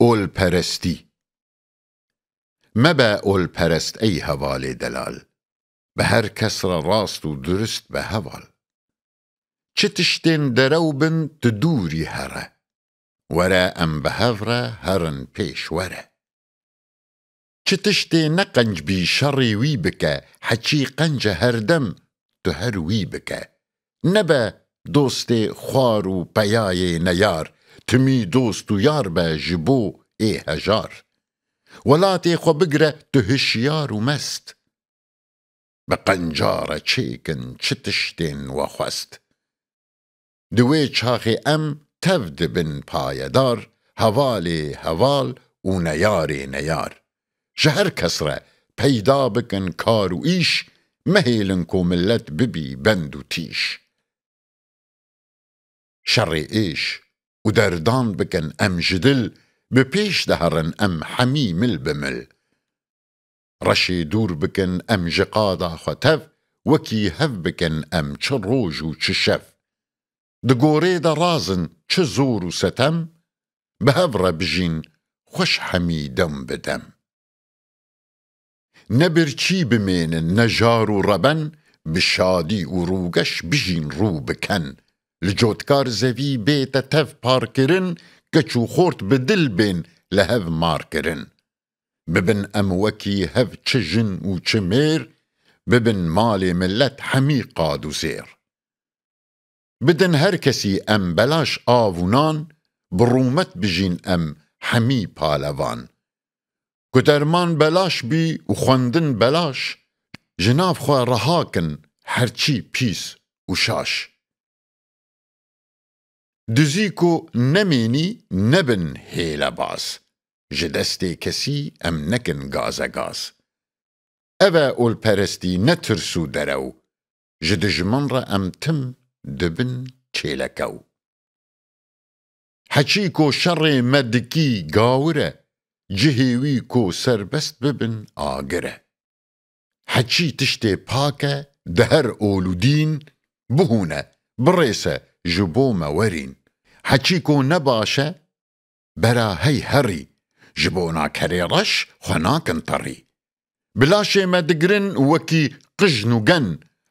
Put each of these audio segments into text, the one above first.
ئۆل پەرستی مەبە ئۆل پەرست ئەی هەواڵێ دەلال بە هەر کەسرە ڕاست و درست بە هەواڵ چ تشتێن دەرەو بن تو دووری هەرە وەرە ئەم بە هەڤرە هەرن پێش وەرە چ تشتێ نەقەنج بی شەڕی وی بکە حەچی قەنجە هەردەم تو هەر وی بکە نەبە دۆستێ خوار و پەیایێ نەیار تمی دۆست و یار بە ji بۆ ئێ هەژار وەڵاتێ خۆ بگرە تو هشیار و مەست بە قەنجارە چێکن چ تشتێن وەخوەست دوێ چاخێ ئەم تەڤ دبن پایەدار هەواڵێ هەواڵ و نەیارێ نەیار ji her kesre peyda bikin kar û îş mehêlin ku millet bibî bend û tîş şerê êş û derdan bikin em ji dil bi pêş deherin em hemî mil bi mil reşê dûr bikin em ji qada xwe tev wekî hev bikin em çi roj û çi şev di gorê de razin çi zor û setem bi hev re bijîn xweş hemî dem bi dem ne birçî bimênin ne jar û reben bi şadî û rûgeş bijîn rû biken li cotkar zevî bête tev parkirin keç û xort bi dil bên li hev markirin bibin em wekî hev çi jin û çi mêr bibin malê millet hemî qad û zêr bidin her kesî em belaş av û nan bi rûmet bijîn em hemî palevan ku derman belaş bî û xwendin belaş ji nav xwe reha kin herçî pîs û şaş dizî ku nemênî nebin hêlebaz ji destê kesî em nekin gazegaz ev e ûlperestî ne tirs û derew ji dijmin re em tim dibin çêlekew heçî ku şerê me dikî gawir e cihê wî ku serbest bibin agir e heçî tiştê pak e di her ol û dîn bihûne birêse ji bo me werîn heçî ku nebaş e bera hey herî ji bo nakerê reş xwe nakin terî bilaşê me digirin wekî qijn û gen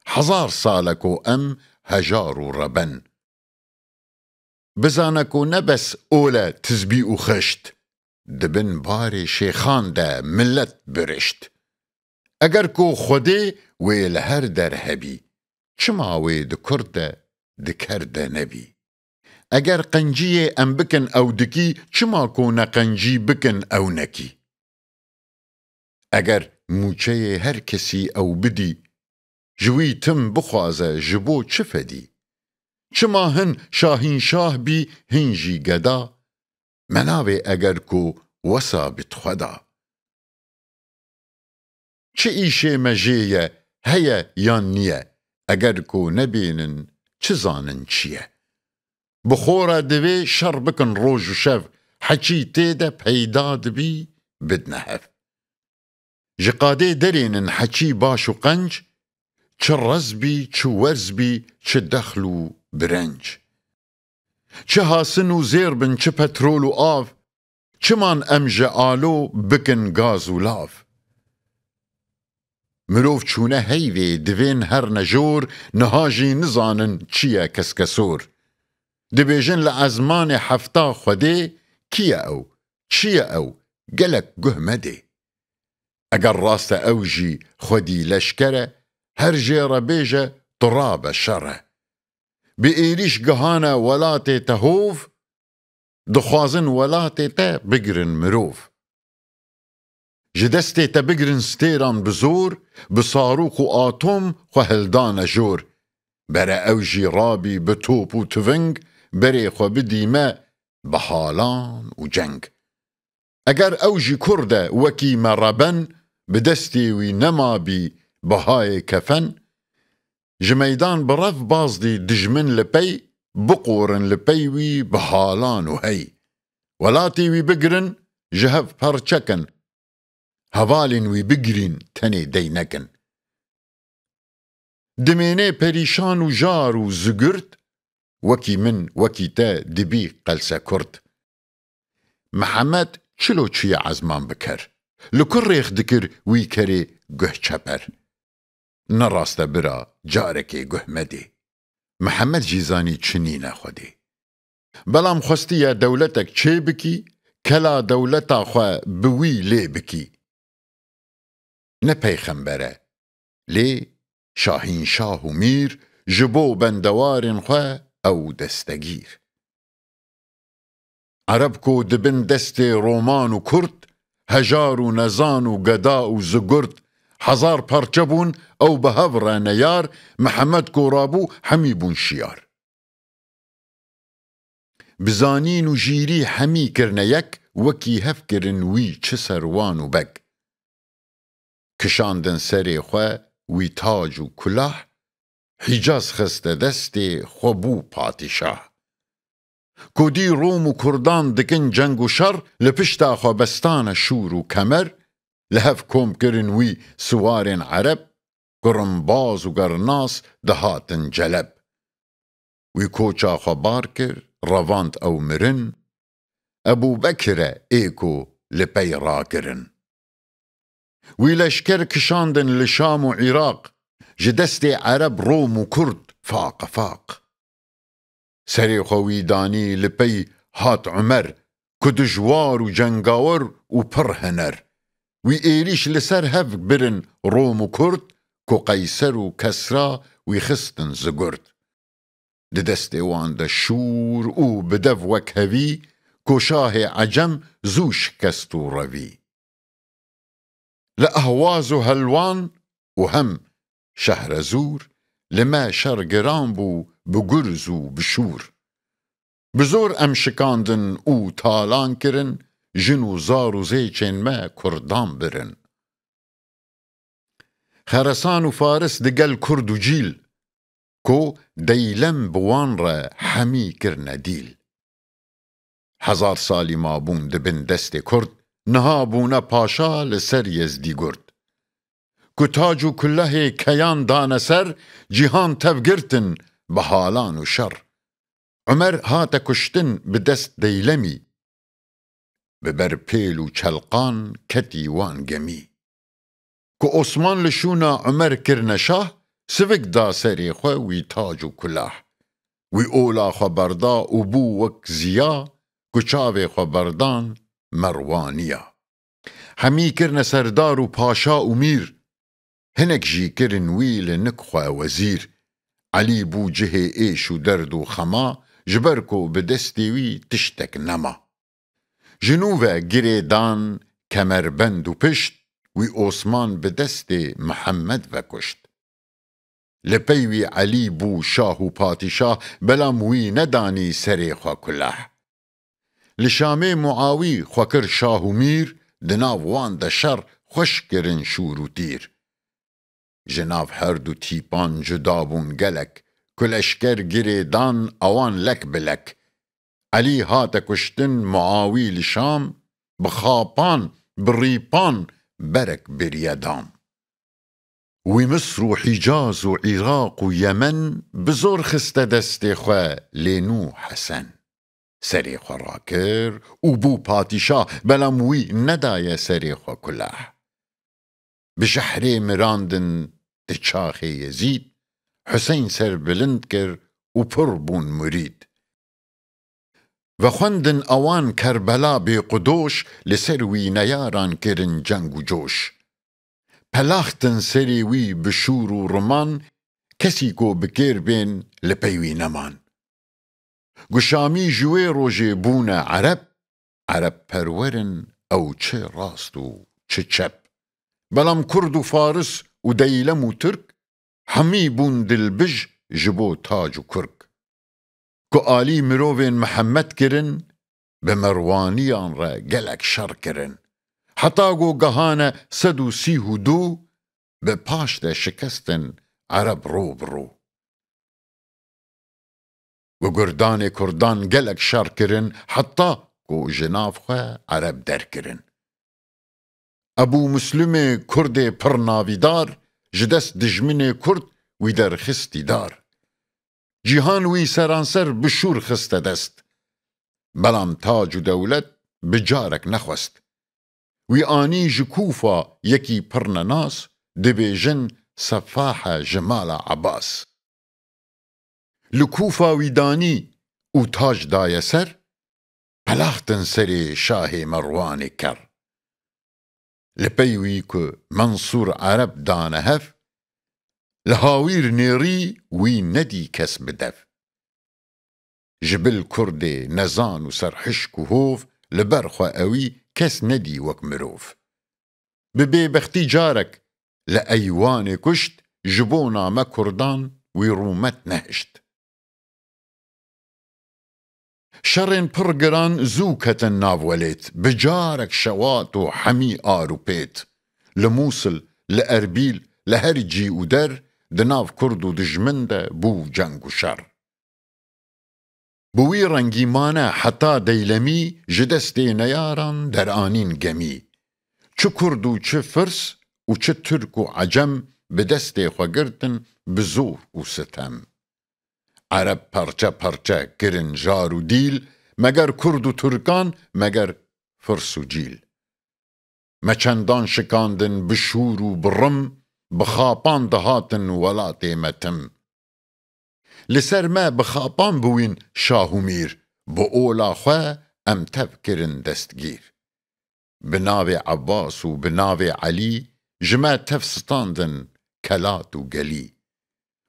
hezar sal e ku em hejar û reben bizane ku ne bes ol e tizbî û xişt dibin barê şêxan de millet birişt eger ku xwedê wê li her der hebî çima wê di kurd de di ker de nebî eger qenciyê em bikin ewdikî çima ku neqencî bikin ewnekî eger mûçeyê her kesî ew bidî ji wî tim bixwaze ji bo çi fedî çima hin şahînşah bî hin jî geda me navê eger ku wesa bitxweda çi îşê me jê ye heye yan niye eger ku nebênin çi zanin çi ye bi xwe re divê şer bikin roj û şev heçî tê de peyda dibî bidne hev ji qadê derênin heçî baş û qenc çi rez bî çi werz bî çi dexl û birenc çi hasin û zêr bin çi petrol û av çiman em ji alo bikin gaz û lav mirov çûne heyvê divên her nejor niha jî nizanin çi ye keskesor dibêjin li ezmanê hefta xwedê kî ye ew çi ye ew gelek guh medê eger rast e ew jî xwedî leşker e her jê re bêje tu rabe şer e bi êrîş gihane welatê te hov dixwazin welatê te bigirin mirov ji destê te bigirin stêran bi zor bi sarûk û atom xwe hildane jor bere ew jî rabî bi top û tiving berê xwe bidîme bi halan û ceng eger ew jî kur de wekî me reben bi destê wî nemabî bihayê kefen ji meydan bi rev baz dî dijmin li pey biqorin li pey wî bi halan û hey welatê wî bigirin ji hev perçekin hevalên wî bigirîn tenê dey nekin dimênê perîşan û jar û zigurt wekî min wekî te dibî qelse kurt محمد چلو چی عزمان بکر لکر ریخ دکر وی کری گه چپر نراست برا جارکی گه مدی محمد جیزانی چنی نخودی بلام خوستی دولتک چه بکی کلا دولتا خواه بوی لی بکی نه پیغمبره لی شاهین شاه و میر جبو بندوارن خواه او دستگیر عرب کو دبن دست رومان و کرد هجار و نزان و گدا و زگرد هزار پرچبون او به هفر نیار محمد کو رابو همی بون شیار بزانین و جیری همی کرنه یک وکی هف کرن وی چه سروان و بگ کشاندن سری خواه وی تاج و کلاه حجاز خست دست خوبو پادشاه کودی روم و کردان دکن جنگ و شر لپشتا خوابستان شور و کمر لهف کوم کرن وی سوارن عرب گرنباز و گرناس دهاتن جلب وی کوچا خوابار کر رواند او مرن ابو بکر ایکو لپی را کرن وی لشکر کشاندن لشام و عراق جدست عرب روم و کرد فاق فاق سری خوی دانی لپی هات عمر کدجوار و جنگاور و پر هنر وی ایریش لسر هف برن روم و کرد کو قیصر و کسرا وی خستن زگرد دست وان ده شور او بدف وکهوی کو شاه عجم زوش کستو روی لأهواز و هلوان و هم شهر زور لما شرگران بو بگرز و بشور بزور ام شکاندن او تالان کرن جن و زار و زیچن ما کردان برن خرسان و فارس دگل کرد و جیل کو دیلم بوان را همی کرن دیل هزار سالی ما بون دبن دست کرد نها بونه پاشا لسر یزدی گرد کو تاج و کله کیان دانسر جیهان تفگرتن بحالان و شر عمر هات کشتن بدست دیلمی ببر پیل و چلقان کتی وان گمی کو عثمان لشونا عمر کرن شاه سوک دا سری خواه وی تاج و کلاه وی اولا خبردا و بو وک زیا کو چاوی خبردان مروانیا همی کرن سردار و پاشا و میر هنک جی کرن ویل نکخوا وزیر علی بو جه ایش و درد و خما جبرکو بدستی وی تشتک نما جنوب گریدان کمربند و پشت وی عثمان بدست محمد و کشت لپیوی علی بو شاه و پادشاه بلام وی ندانی سری خوا کلاه لشامه معاوی خوکر شاه و میر دناو وان ده شر خوش کرن شور و تیر جناف هر دو تیپان جدابون گلک کلشکر گریدان اوان لک بلک علی هات کشتن معاوی لشام بخاپان بریپان برک بریدام وی مصر و حجاز و عراق و یمن بزور خست دست خواه لینو حسن سری خو را کر او بو پادشاه بلام وی ندای سری خو کلاه بشهر مراندن ده چاخ یزید حسین سر بلند کر و پر بون مرید و خوندن اوان کربلا بی قدوش لسر وی نیاران کرن جنگ و جوش پلاختن سری وی بشور و رمان کسی کو بکر بین لپیوی نمان گشامی جوی روژه بون عرب پرورن او چه راست و چه چپ بلام کرد و فارس و دیلم و ترک همی بون دلبج جبو تاج و کرک که آلی مروین محمد کرن به مروانیان را گلک شر کرن حتی گو گهانه 132 به پاشت شکستن عرب رو برو و گردان کردان گلک شر کرن حتی گو جناف خواه عرب در کرن ابو مسلم کرد پرناویدار جدست دجمن کرد وی در خستی دار جیهان وی سرانسر بشور خسته دست بلام تاج و دولت بجارك نخوست وی آنی جکوفا یکی پرنناس دبیجن سفاح جمال عباس لکوفا ویدانی و تاج دای سر پلاختن سری شاه مروان کر لپیوی که منصور عرب دانه هف لهاویر نیری وی ندی کس بدف جبل کرد نزان و سرحشک و هوف لبرخوا اوی کس ندی وک مروف ببی بختی جارک لأیوان کشت جبونا ما کردان وی رومت نهشت شرن پرگران زوکتن ناوليت بجارك شوات و حمي آروبيت لموصل لأربيل لهرجي ودر دناف كردو دجمنده بو جنگ و شر بوی رنگیمانه حتا دیلمی جدستی نیاران در آنین گمی چه کرد و چه فرس و چه ترک و عجم به دستی خوگرتن بزور و ستم عرب پرچه پرچه کرن جار و دیل مگر کرد و ترکان مگر فرس و جیل مچندان شکاندن بشور و برم بخاپان دهاتن ولات متم لسر ما بخاپان بوین شاه و میر با اولا خواه ام تفکرن دستگیر بناو عباس و بناو علی جمع تفستاندن کلات و گلی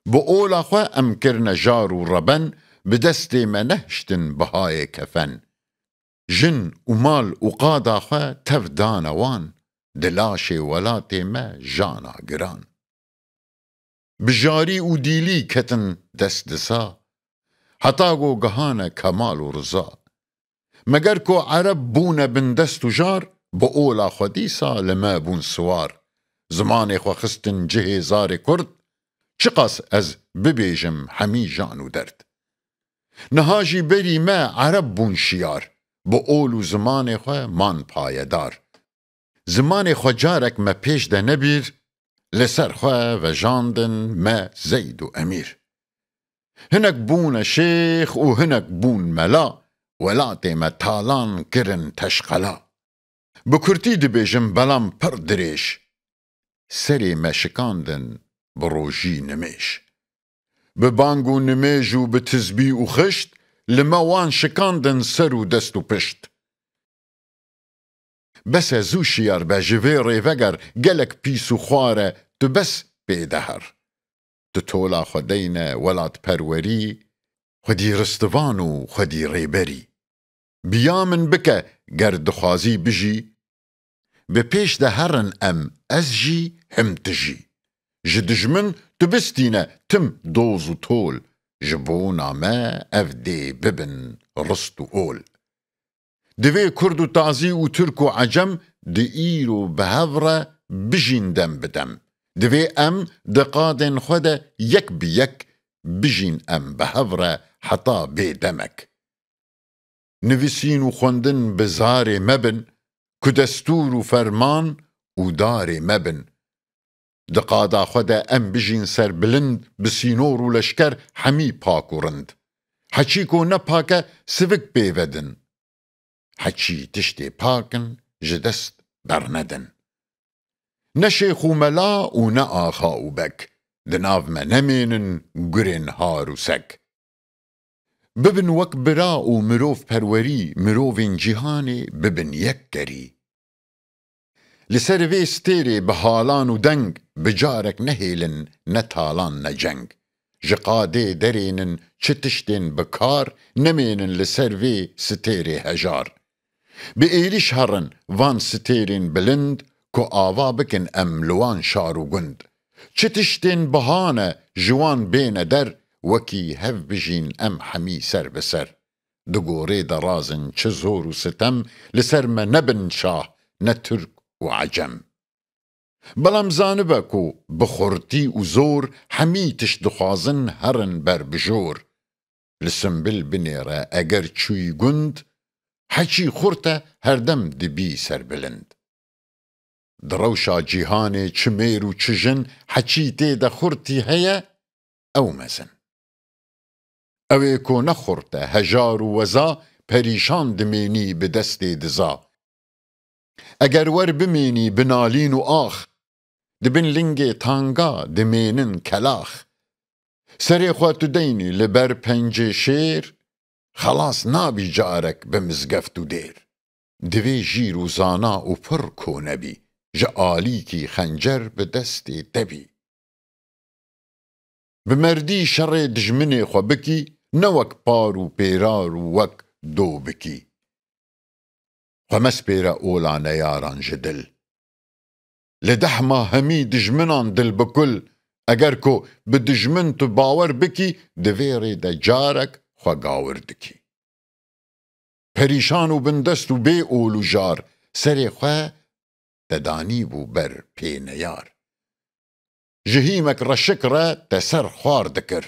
با اولا خواه ام کرن جار و ربن بدست ما نهشتن بهای کفن جن و مال و قادا خواه تفدانوان دلاش ولات ما جانا گران بجاری و دیلی کتن دست دسا حتا گو گهانه کمال و رضا مگر کو عرب بونه بن دست و جار با اولا خودیسا لما بون سوار زمان خو خستن جه زار کرد چقاس از ببیجم همی جان و درد نهاجی بری ما عرب بون شیار با اولو زمان خو مان پایدار زمان خو جارک ما پیش ده نبیر لسر خواه و جاندن ما زید و امیر هنک بون شیخ و هنک بون ملا ولات ما تالان کرن تشقلا بکرتی دبیجم بلام پر دریش سری ما شکاندن بروجی نمیش ببانگو نمیج و بتزبی و خشت لما وان شکاندن سر و دست و پشت بس زو شیار با جوی ریوگر گلک پیس و خواره تو بس بیدهر تو تولا خودین ولات پروری خودی رستوان و خودی ریبری بیامن بکه گرد خوازی بجی به پیش ده هرن ام از جی هم تجی جدجمن تو بستینه تم دوز و طول جبونا ما افدی ببن رست و اول دوی کرد و تازی و ترک و عجم دی ایرو بهوره بجین دم بدم دوی ام دقادن خود یک بیک بجین ام بهوره حتا بی دمک نویسین و خوندن بزار مبن که دستور و فرمان و دار مبن دقادا خود ام بجین سر بلند بسینور و لشکر همی پاک و رند حچی کو نپاکه سوک بیودن حچی تشتی پاکن جدست برندن نه شیخ و ملا و نه آخا و بک دناو ما نمینن گرین هار و سک ببن وک برا و مروف پروری مروفین جیهانی ببن یک گری لسر وی ستیری بحالان و دنگ بجارک نهیلن نتالان نجنگ جقاده درینن چتشتین بکار نمینن لسر وی ستیری هجار به ایریش هرن وان ستیرین بلند کو آوا بکن ام لوان شارو گند چتشتین بهانه جوان بین در وکی هف بجین ام حمی سر بسر دگوره درازن چه زور و ستم لسر ما نبن شاه نه ترک و عجم بلام زانبه کو بخورتی و زور همی تش دخوازن هرن بر بجور لسنبل بنیره اگر چوی گند حچی خورته هر دم دبی سر بلند دروشا جیهان چمیر و چجن حچی تیده خورتی هیا او مزن اوی کو نخورته هجار و وزا پریشان دمینی به دست دزا اگر ور بمینی بنالین و آخ دبن لنگ تانگا دمینن کلاخ سری خوا تو دینی لبر پنج شیر خلاص نابی جارک بمزگفت و دیر دوی جیر و زانا و پر کو نبی جعالی کی خنجر به دست دبی بمردی شر دجمن خوا بکی نوک پار و پیرار و وک دو بکی خمس پیرا اولا نیاران جدل لدحما همی دجمنان دل بکل اگر کو به دجمن تو باور بکی دویره دا جارک خوا گاور دکی پریشان و بندست و بی اولو جار سری خوا تدانی بو بر پی نیار جهیمک رشک را تسر خوار دکر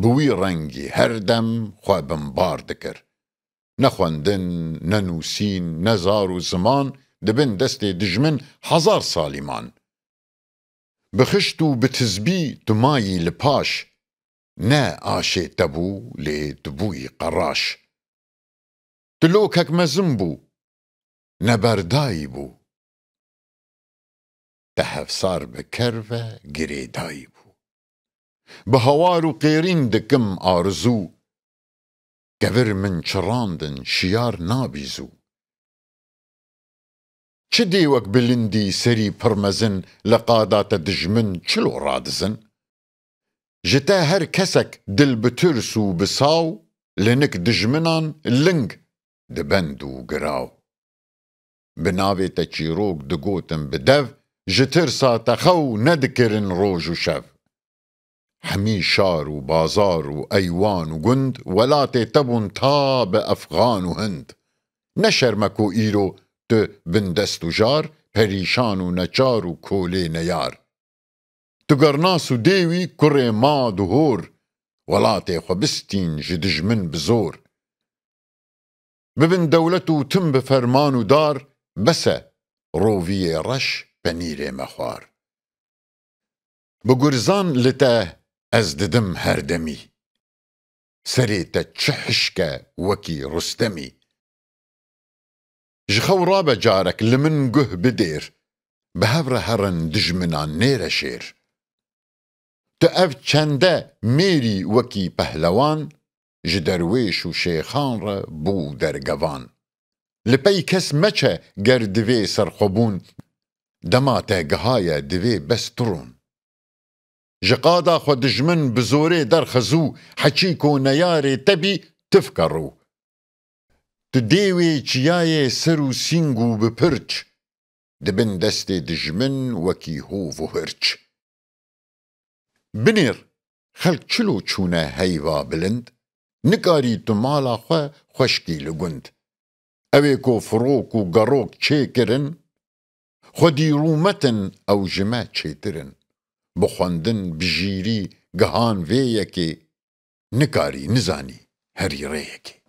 بوی رنگی هر دم خوا بمبار دکر نخواندن ننوسین نزار و زمان دبن دست دجمن هزار سالیمان بخشت و بتزبی تمایی لپاش نه آشه تبو لی دبوی قراش تلوکک مزم بو نبردایی بو تهفسار بکر و گریدایی بو به هوار و قیرین دکم آرزو گور من چراندن شیار نابیزو چه دیوک بلندی سری پرمزن لقادات دجمن چلو رادزن جتا هر کسک دل بترس و بساو لنک دجمنان لنگ دبند و گراو بناوی تا چیروک دگوتن بدو جترسا تخو ندکرن روج و شو همی شار و بازار و ایوان و گند ولات تبون تا به افغان و هند نشرمکو ایرو تو بندست و جار پریشان و نچار و کوله نیار تو گرناس و دیوی کره ماد و هور ولات خوبستین جدجمن بزور ببن دولت و تم بفرمان و دار بسه رووی رش پنیر مخوار بگرزان لته از ددم هر دمی سری تا چحشکه وکی رستمی جخو رابا جارک لمن گه بدیر به هفر هرن دجمنان نیر شیر تو اف چنده میری وکی پهلوان جدرویش و شیخان را بو درگوان لپی کس مچه گر دوی سرخبون دما تاگهای دوی بسترون جقادا خو دجمن بزوره در خزو حچیکو نیاره تبی تفکرو تو دیوی چیای سر و سینگو بپرچ دبن دست دجمن وکی هوف و هرچ بنیر خلق چلو چونه هیوا بلند نکاری تو مالا خو خوشکی لگند اوی کو فروک و گروک چه کرن خودی رومتن او جمع چه ترن بخواندن بجیری گهان وی یکی نکاری نزانی هری ری یکی